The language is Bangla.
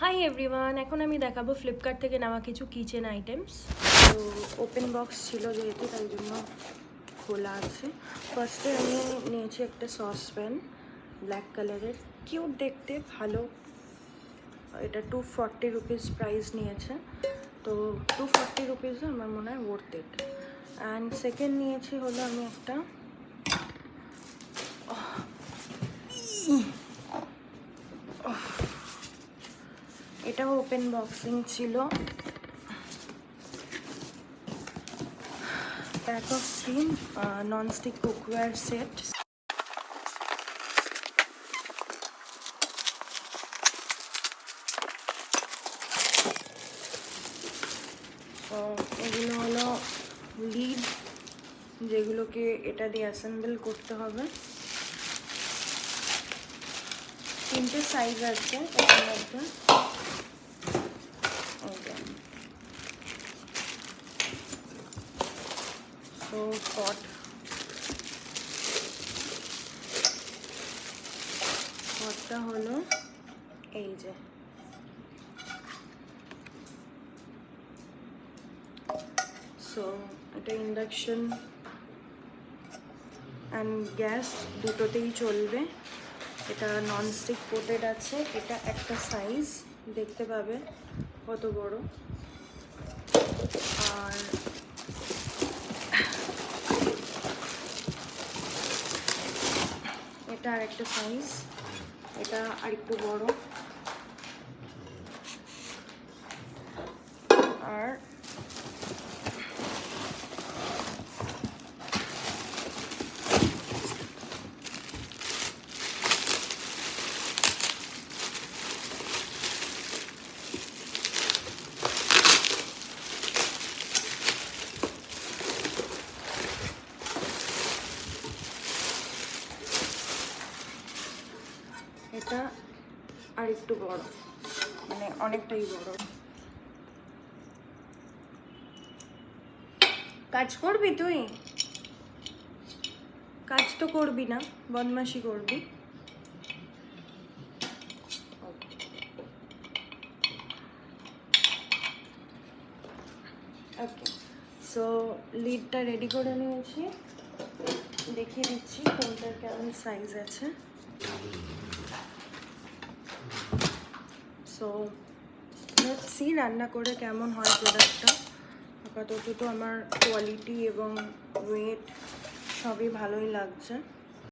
হাই এভরিওয়ান, এখন আমি দেখাবো ফ্লিপকার্ট থেকে নেওয়া কিছু কিচেন আইটেমস। তো ওপেন বক্স ছিল যেহেতু, তাই জন্য খোলা আছে। ফার্স্টে আমি নিয়েছি একটা সসপ্যান, ব্ল্যাক কালারের, কিউট দেখতে, ভালো। এটা 240 রুপিস প্রাইস নিয়েছে, তো 240 রুপিসে আমার মনে হয় ওয়ার্থ ইট। অ্যান্ড সেকেন্ড নিয়েছি হলো আমি একটা এটাও ওপেন বক্সিং ছিল, pack of 3 nonstick cookware set. তো এগুলো হলো লিড, যেগুলোকে এটা দিয়ে অ্যাসেম্বল করতে হবে। 3টে সাইজ আছে এটার মধ্যে। সো পটটা হলো এই যে, সো এটা ইন্ডাকশন অ্যান্ড গ্যাস দুটোতেই চলবে। এটা ননস্টিক কোটেড আছে। এটা একটা সাইজ, দেখতে পাবে কত বড়। আর এটা আরেকটা সাইজ, এটা আরেকটু বড়। আর এটা আরেকটু বড়, মানে অনেকটাই বড়। কাজ করবি তুই? কাজ তো করবি না, বদমাশি করবি। ওকে, সো লিডটা রেডি করে নিয়েছি, দেখিয়ে দিচ্ছি কোনটার কেমন সাইজ আছে। সো লেটস সি রান্না করে কেমন হয় প্রোডাক্টটা। আপাতত তো আমার কোয়ালিটি এবং ওয়েট সবই ভালোই লাগছে।